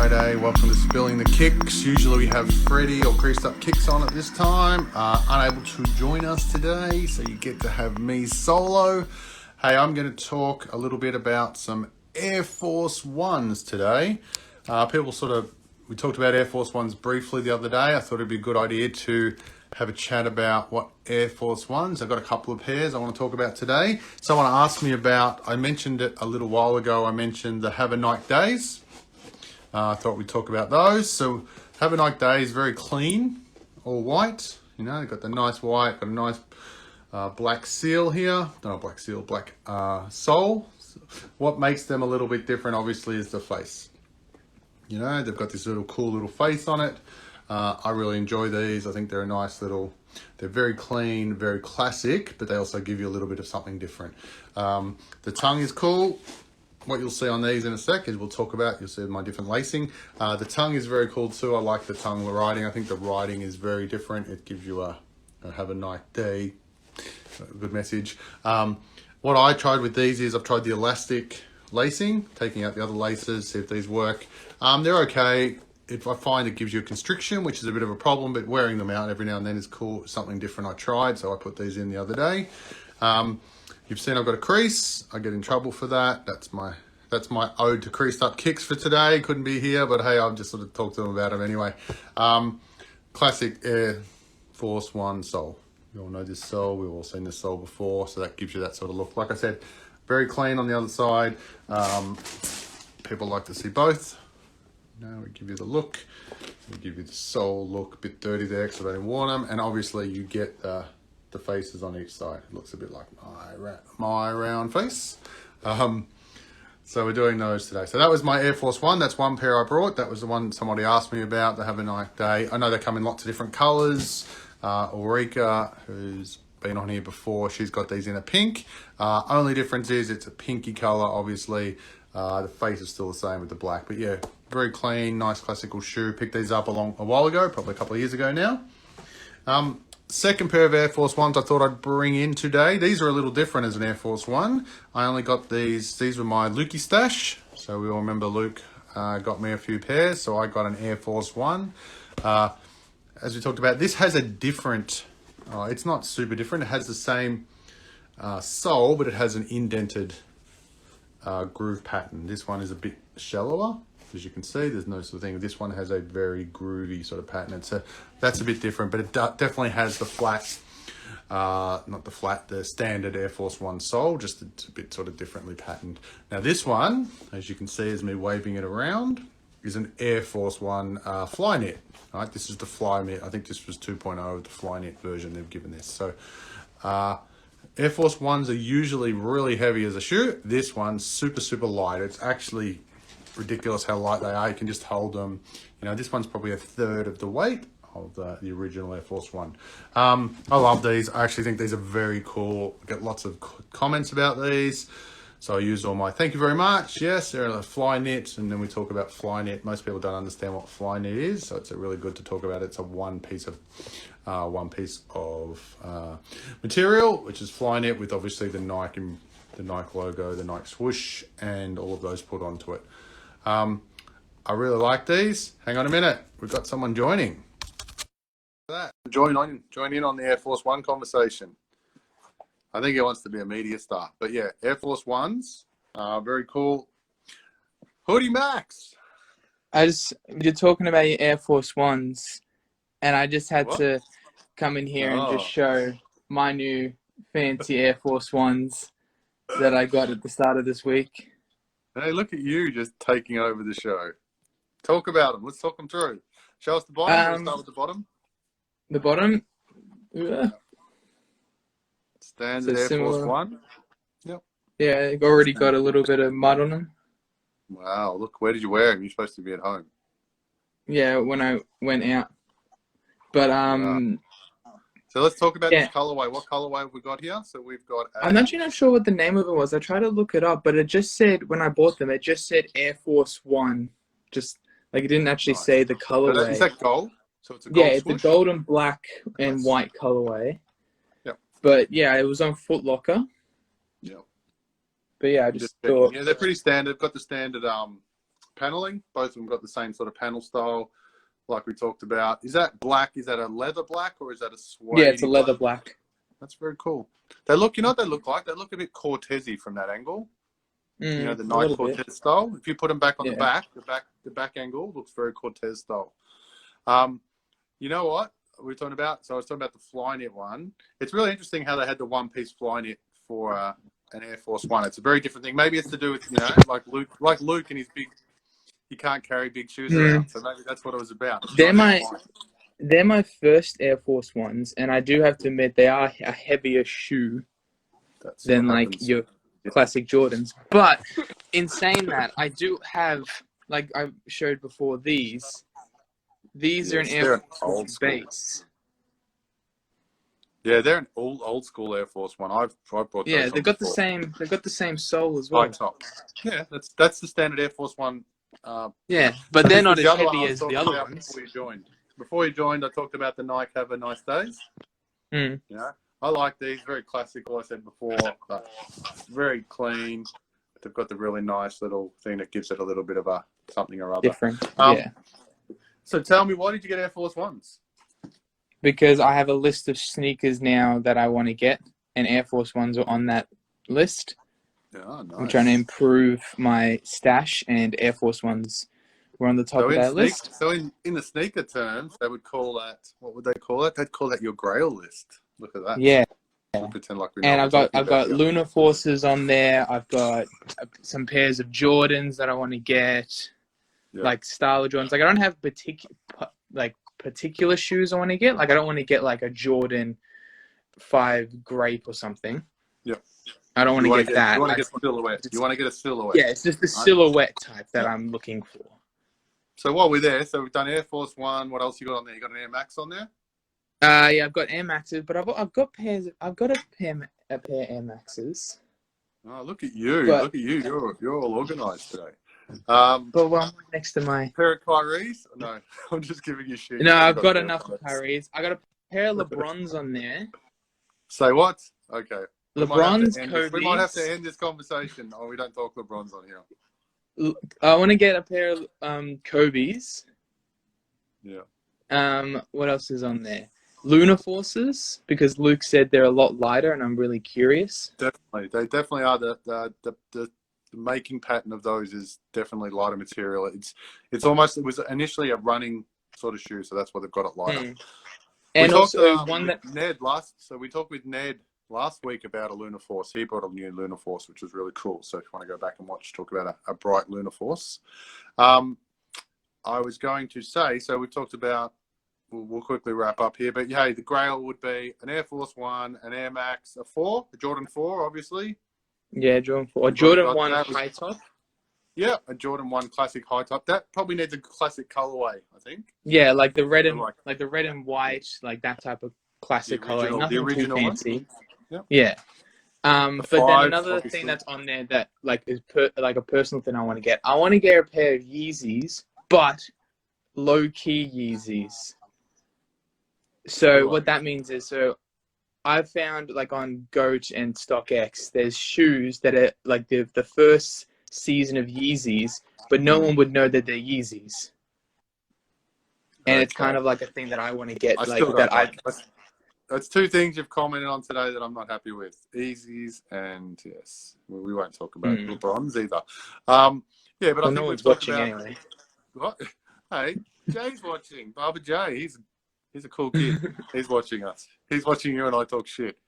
Friday. Welcome to Spilling the Kicks. Usually we have Freddie or Creased Up Kicks on at this time. Unable to join us today, so you get to have me solo. Hey, I'm going to talk a little bit about some Air Force Ones today. We talked about Air Force Ones briefly the other day. I thought it'd be a good idea to have a chat about what Air Force Ones. I've got a couple of pairs I want to talk about today. Someone asked me about, I mentioned it a little while ago, I mentioned the Have a Nike Days. I thought we'd talk about those. So Have a Nike Days, very clean, all white. You know, they've got the nice white, got a nice black seal here. No, black seal, black sole. What makes them a little bit different, obviously, is the face. You know, they've got this little cool little face on it. I really enjoy these. I think they're a nice little, they're very clean, very classic, but they also give you a little bit of something different. The tongue is cool. What you'll see on these in a sec is we'll talk about, you'll see my different lacing. The tongue is very cool too. I like the tongue writing. I think the writing is very different. It gives you a have a nice day, a good message. What I tried with these is I've tried the elastic lacing, taking out the other laces, see if these work. They're okay. If I find it gives you a constriction, which is a bit of a problem, but wearing them out every now and then is cool. Something different I tried, so I put these in the other day. You've seen I've got a crease. I get in trouble for that. That's my ode to Creased Up Kicks for today. Couldn't be here, but hey, I've just sort of talked to them about them anyway. Classic Air Force One sole. You all know this sole. We've all seen this sole before, so that gives you that sort of look. Like I said, very clean on the other side. People like to see both. Now we give you the look. We give you the sole look, a bit dirty there because I didn't want them. And obviously you get the faces on each side. It looks a bit like my round face. So we're doing those today. So that was my Air Force One. That's one pair I brought. That was the one somebody asked me about. They have a nice day. I know they come in lots of different colors. Ulrika, who's been on here before, she's got these in a pink. Only difference is it's a pinky color, obviously. The face is still the same with the black, but yeah, very clean, nice classical shoe. Picked these up a while ago, probably a couple of years ago now. Second pair of Air Force Ones I thought I'd bring in today. These are a little different as an Air Force One. I only got these were my Lukey stash. So we all remember Luke got me a few pairs, so I got an Air Force One. As we talked about, this has a different, it's not super different. It has the same sole, but it has an indented groove pattern. This one is a bit shallower. As you can see, there's no sort of thing. This one has a very groovy sort of pattern. That's a bit different, but it definitely has the flat, the standard Air Force One sole, just it's a bit sort of differently patterned. Now this one, as you can see as me waving it around, is an Air Force One FLYKNIT. Right, this is the FLYKNIT. I think this was 2.0 of the FLYKNIT version they've given this. So Air Force Ones are usually really heavy as a shoe. This one's super, super light. It's actually ridiculous how light they are. You can just hold them. You know, this one's probably a third of the weight of the original Air Force One. I love these. I actually think these are very cool. I get lots of comments about these. So I use all my thank you very much. Yes, they're a FLYKNIT, and then we talk about FLYKNIT. Most people don't understand what FLYKNIT is, so it's a really good to talk about. It's a one piece of material, which is FLYKNIT, with obviously the Nike logo, the Nike swoosh, and all of those put onto it. I really like these. Hang on a minute, we've got someone joining. Join in on the Air Force One conversation. I think he wants to be a media star, but yeah, Air Force Ones, very cool. Hoodie Max. You're talking about your Air Force Ones, and I just had to come in here and just show my new fancy Air Force Ones that I got at the start of this week. Hey, look at you just taking over the show. Talk about them. Let's talk them through. Show us the bottom. Let's start with the bottom. The bottom? Yeah. Standard Air Force One. Yep. Yeah, already got a little bit of mud on them. Wow, look, where did you wear them? You're supposed to be at home. Yeah, when I went out. But so let's talk about this colorway. What colorway have we got here? So we've got I'm actually not sure what the name of it was. I tried to look it up, but it just said, when I bought them, it just said Air Force One. Just like it didn't actually say the colorway. So is that gold? So it's a gold it's swoosh? a gold and black and white colorway. Yep. But yeah, it was on Foot Locker. Yep. But yeah, I just thought... Yeah, they're pretty standard. Got the standard paneling. Both of them got the same sort of panel style, like we talked about. Is that black? Is that a leather black or is that a suede? Yeah, it's a leather black. That's very cool. They look, you know what they look like? They look a bit Cortez-y from that angle. You know, the Nike Cortez style. If you put them back on the back angle looks very Cortez style. You know what we're talking about? So I was talking about the FLYKNIT one. It's really interesting how they had the one-piece FLYKNIT for an Air Force One. It's a very different thing. Maybe it's to do with, you know, like Luke and his big, he can't carry big shoes around. So maybe that's what it was about. They're my first Air Force Ones, and I do have to admit they are a heavier shoe than like your classic Jordans. But in saying that, I do have, like I showed before, these are an Air Force base. Yeah, they're an old school Air Force One. I've brought those. Yeah, they've got the same sole as well. High top. Yeah, that's the standard Air Force One. Yeah, but they're not as heavy as the other ones. Before you joined, I talked about the Nike Have a Nice Days. Mm. Yeah, I like these. Very classic, like I said before, but very clean. They've got the really nice little thing that gives it a little bit of a something or other. Different, yeah. So tell me, why did you get Air Force Ones? Because I have a list of sneakers now that I want to get, and Air Force Ones are on that list. Yeah, nice. I'm trying to improve my stash, and Air Force Ones were on the top of that list. So in the sneaker terms, they would call that, what would they call it? They'd call that your grail list. Look at that. Yeah. We'll pretend like we know and what I've got Lunar Forces on there. I've got some pairs of Jordans that I want to get, like style Jordans. Like I don't have particular shoes I want to get. Like I don't want to get like a Jordan 5 grape or something. Yeah. I don't want to get that. You want to get silhouette. You want to get a silhouette. Yeah, it's just the silhouette type that I'm looking for. So while we're there, so we've done Air Force One. What else you got on there? You got an Air Max on there? Yeah, I've got Air Maxes, but I've got a pair Air Maxes. Oh, look at you! Look at you! You're all organised today. But one next to my pair of Kyries? No, I'm just giving you shit. No, I've got enough Kyries. I got a pair of LeBrons on there. Say what? Okay. LeBrons, Kobe's. We might have to end this conversation, or we don't talk LeBrons on here. I want to get a pair of Kobe's. Yeah. What else is on there? Lunar Forces, because Luke said they're a lot lighter, and I'm really curious. Definitely, they definitely are. The making pattern of those is definitely lighter material. It's almost, it was initially a running sort of shoe, so that's why they've got it lighter. And we also talked, one that we talked with Ned last week about a Lunar Force. He brought a new Lunar Force, which was really cool. So if you want to go back and talk about a bright Lunar Force. I was going to say, so we talked about, we'll quickly wrap up here, but yeah, the Grail would be an Air Force One, an Air Max, a 4, the Jordan 4, obviously. Yeah, Jordan 4. Or Jordan 1 high top. Yeah, a Jordan 1 classic high top. That probably needs a classic colorway, I think. Yeah, like the red and like the red and white, like that type of classic color. Nothing too fancy. Yep. Yeah. But then another thing that's on there that like is like a personal thing I want to get. I want to get a pair of Yeezys, but low key Yeezys. So what that means is, I've found like on Goat and StockX, there's shoes that are like the first season of Yeezys, but no one would know that they're Yeezys. And it's kind of like a thing that I want to get. That's two things you've commented on today that I'm not happy with. Yeezys and yes, we won't talk about LeBrons either. Yeah, but I think no one's watching anyway. What? Hey, Jay's watching. Baba Jay, he's a cool kid. He's watching us. He's watching you and I talk shit.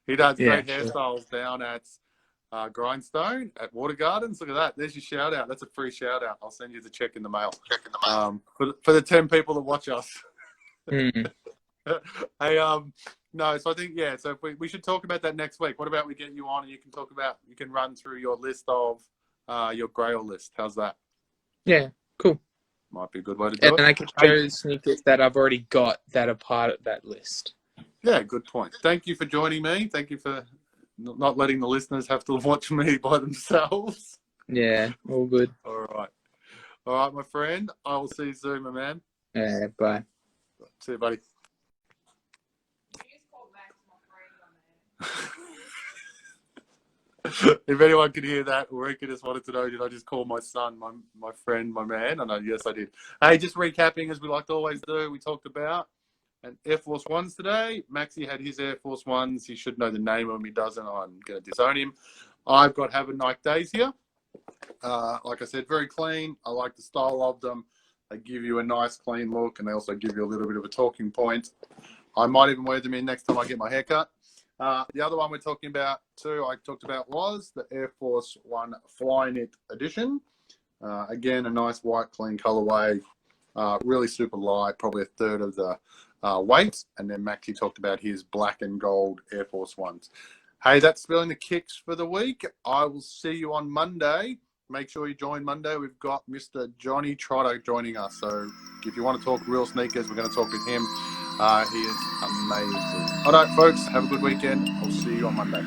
He does great hairstyles down at Grindstone at Water Gardens. Look at that. There's your shout out. That's a free shout out. I'll send you the check in the mail. For the 10 people that watch us. Hey, no, so I think, so we should talk about that next week. What about we get you on and you can run through your list of your Grail list. How's that? Yeah, cool. Might be a good way to do it. And I can show sneakers that I've already got that are part of that list. Yeah, good point. Thank you for joining me. Thank you for not letting the listeners have to watch me by themselves. Yeah, all good. All right, my friend. I will see you soon, my man. Yeah, bye. See you, buddy. If anyone could hear that, Ulrika just wanted to know, did I just call my son, my friend, my man? I know, yes, I did. Hey, just recapping, as we like to always do, we talked about and Air Force Ones today. Maxie had his Air Force Ones. He should know the name of them. He doesn't. I'm going to disown him. I've got Have a Nike Days here. Like I said, very clean. I like the style of them. They give you a nice, clean look, and they also give you a little bit of a talking point. I might even wear them in next time I get my haircut. The other one we're talking about too, I talked about, was the Air Force One FLYKNIT edition. Again, a nice white, clean colorway. Really super light, probably a third of the weight. And then Maxie talked about his black and gold Air Force Ones. Hey, that's Spilling the Kicks for the week. I will see you on Monday. Make sure you join Monday. We've got Mr. Johnny Trotter joining us. So if you want to talk real sneakers, we're going to talk with him. He is amazing. All right, folks, have a good weekend. I'll see you on Monday.